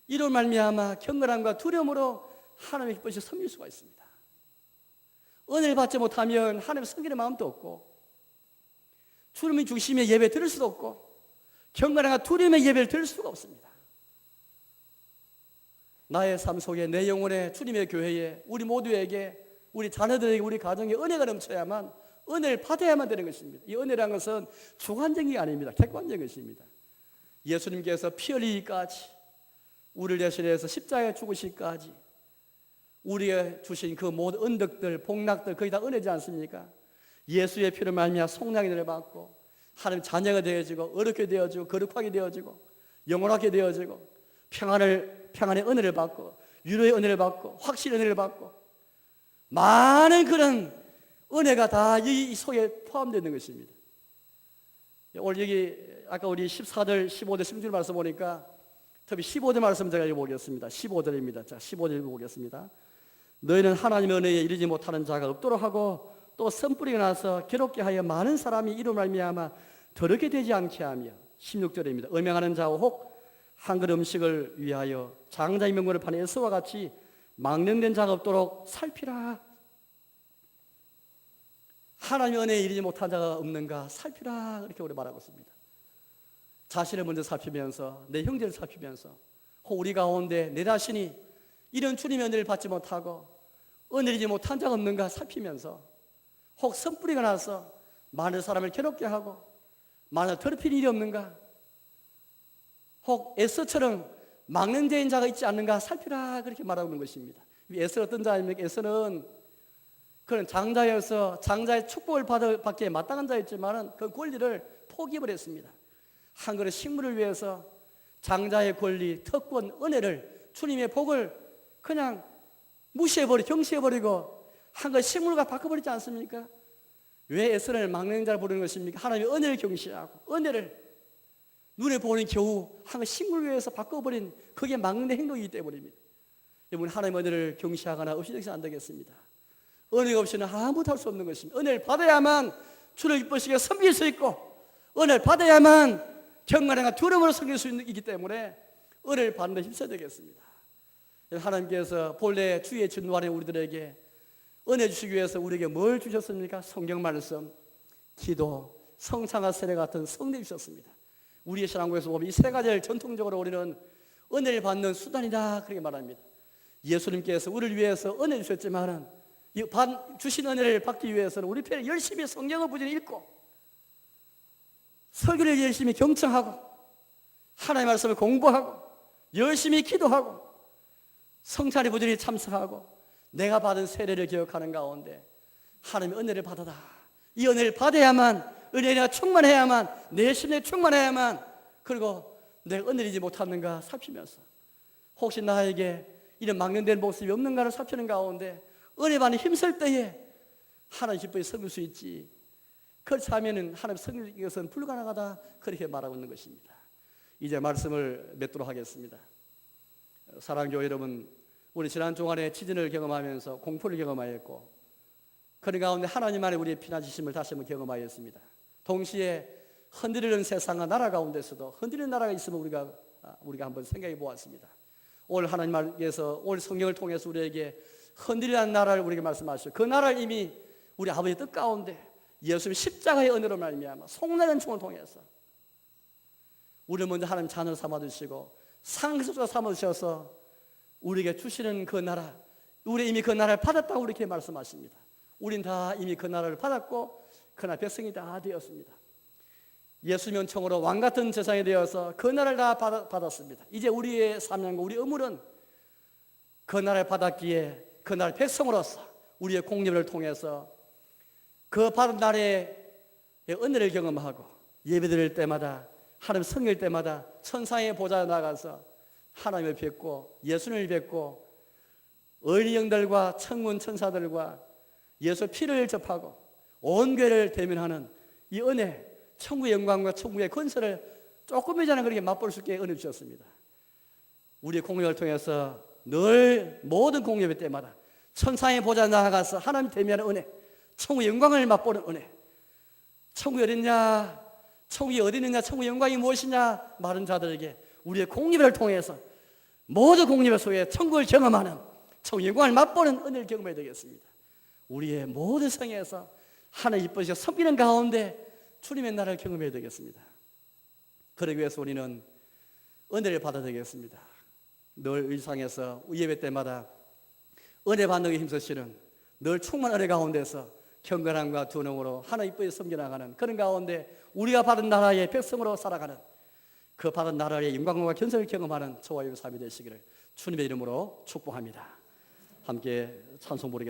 이로 말미암아 경건함과 두려움으로 하나님을 기쁘시게 섬길 수가 있습니다. 은혜를 받지 못하면 하나님을 섬기는 마음도 없고 주님의 중심의 예배 드릴 수도 없고 경건함과 두려움의 예배를 드릴 수가 없습니다. 나의 삶 속에 내 영혼에 주님의 교회에 우리 모두에게 우리 자녀들에게 우리 가정에 은혜가 넘쳐야만 은혜를 받아야만 되는 것입니다. 이 은혜라는 것은 주관적인 게 아닙니다. 객관적인 것입니다. 예수님께서 피 흘리기까지 우리를 대신해서 십자가에 죽으시기까지 우리에게 주신 그 모든 은덕들 복락들 거의 다 은혜지 않습니까? 예수의 피로 말미암아 속량을 받고 하나님 자녀가 되어지고 어렵게 되어지고 거룩하게 되어지고 영원하게 되어지고 평안의 은혜를 받고 위로의 은혜를 받고 확신의 은혜를 받고 많은 그런 은혜가 다 이 속에 포함되어 있는 것입니다. 오늘 여기 아까 우리 14절 15절 16절 말씀 보니까 특히 15절 말씀 제가 읽어보겠습니다. 15절입니다. 자, 15절 읽어보겠습니다. 너희는 하나님의 은혜에 이르지 못하는 자가 없도록 하고 또 선뿌리가 나서 괴롭게 하여 많은 사람이 이로 말미암아 더럽게 되지 않게 하며 16절입니다. 음행하는 자와 혹 한 그릇 음식을 위하여 장자의 명분을 파는 에서와 같이 망령된 자가 없도록 살피라. 하나님의 은혜에 이르지 못한 자가 없는가 살피라. 이렇게 우리 말하고 있습니다. 자신을 먼저 살피면서 내 형제를 살피면서 혹 우리 가운데 내 자신이 이런 주님의 은혜를 받지 못하고 은혜를 이지 못한 자가 없는가 살피면서 혹 선뿌리가 나서 많은 사람을 괴롭게 하고 많은 더럽힐 일이 없는가 혹 에서처럼 망령되인 자가 있지 않는가 살피라. 그렇게 말하고 있는 것입니다. 에서 어떤 자입니까? 에서는 그런 장자여서 장자의 축복을 받기에 마땅한 자였지만 그 권리를 포기해버렸습니다. 한 그릇 식물을 위해서 장자의 권리, 특권, 은혜를 주님의 복을 그냥 무시해버리고 경시해버리고 한 그릇 식물과 바꿔버리지 않습니까? 왜 에서를 망령자를 부르는 것입니까? 하나님의 은혜를 경시하고 은혜를 눈에 보니 겨우 한 식물 위해서 바꿔버린 그게 망령의 행동이기 때문입니다. 여러분 하나님의 은혜를 경시하거나 의식해서는 안 되겠습니다. 은혜가 없이는 아무것도 할 수 없는 것입니다. 은혜를 받아야만 주를 기쁘시게 섬길 수 있고 은혜를 받아야만 경건함과 두려움으로 섬길 수 있기 때문에 은혜를 받는 데 힘써야 되겠습니다. 하나님께서 본래 주의 진노하는 우리들에게 은혜 주시기 위해서 우리에게 뭘 주셨습니까? 성경 말씀, 기도, 성찬과 세례 같은 성례 주셨습니다. 우리의 신앙고에서 보면 이 세 가지를 전통적으로 우리는 은혜를 받는 수단이다 그렇게 말합니다. 예수님께서 우리를 위해서 은혜 주셨지만은 주신 은혜를 받기 위해서는 우리 편에 열심히 성경을 부지런히 읽고 설교를 열심히 경청하고 하나님의 말씀을 공부하고 열심히 기도하고 성찬에 부지런히 참석하고 내가 받은 세례를 기억하는 가운데 하나님의 은혜를 받아다. 이 은혜를 받아야만 은혜가 충만해야만 내 심령이 충만해야만 그리고 내가 은혜이지 못하는가 살피면서 혹시 나에게 이런 망령된 모습이 없는가를 살피는 가운데 은혜 받는 힘쓸 때에 하나님 기쁘게 섬길 수 있지. 그렇지 않으면 하나님 섬기는 것은 불가능하다 그렇게 말하고 있는 것입니다. 이제 말씀을 맺도록 하겠습니다. 사랑하는 교회 여러분, 우리 지난 주간에 치진을 경험하면서 공포를 경험하였고 그런 가운데 하나님 안에 우리의 피난지심을 다시 한번 경험하였습니다. 동시에 흔들리는 세상과 나라 가운데서도 흔들리는 나라가 있으면 우리가 한번 생각해 보았습니다. 오늘 하나님께서 오늘 성경을 통해서 우리에게 흔들리는 나라를 우리에게 말씀하시고 그 나라를 이미 우리 아버지의 뜻 가운데 예수님 십자가의 은혜로 말미암아 속량의 총을 통해서 우리를 먼저 하나님 자녀로 삼아주시고 상속자 삼아주셔서 우리에게 주시는 그 나라 우리 이미 그 나라를 받았다고 이렇게 말씀하십니다. 우린 다 이미 그 나라를 받았고 그 나라 백성이 다 되었습니다. 예수님 은총으로 왕같은 세상이 되어서 그 나라를 다 받았습니다. 이제 우리의 사명과 우리 의무는 그 나라를 받았기에 그 나라의 백성으로서 우리의 공립을 통해서 그 받은 나라의 은혜를 경험하고 예배드릴 때마다 하나님 성일 때마다 천상의 보좌에 나가서 하나님을 뵙고 예수님을 뵙고 어린이 영들과 천군 천사들과 예수 피를 접하고 온 교회를 대면하는 이 은혜, 천국의 영광과 천국의 건설을 조금이잖아 그렇게 맛볼 수 있게 은혜 주셨습니다. 우리의 공력을 통해서 늘 모든 공예배 때마다 천상의 보좌에 나아가서 하나님 대면하는 은혜, 천국의 영광을 맛보는 은혜. 천국이 어딨냐? 천국이 어디 있느냐? 천국의 영광이 무엇이냐? 많은 자들에게 우리의 공예배를 통해서 모든 공예배 속에 천국을 경험하는 천국의 영광을 맛보는 은혜를 경험해야 되겠습니다. 우리의 모든 성에서 하나님 이쁘시고 섬기는 가운데 주님의 나라를 경험해야 되겠습니다. 그러기 위해서 우리는 은혜를 받아야 되겠습니다. 늘 일상에서 예배 때마다 은혜 받는 데 힘쓰시는 늘 충만한 은혜 가운데서 경건함과 두능으로 하나님 이쁘게 섬겨나가는 그런 가운데 우리가 받은 나라의 백성으로 살아가는 그 받은 나라의 영광과 견성을 경험하는 저와 여러분의 삶이 되시기를 주님의 이름으로 축복합니다. 함께 찬송 부르겠습니다.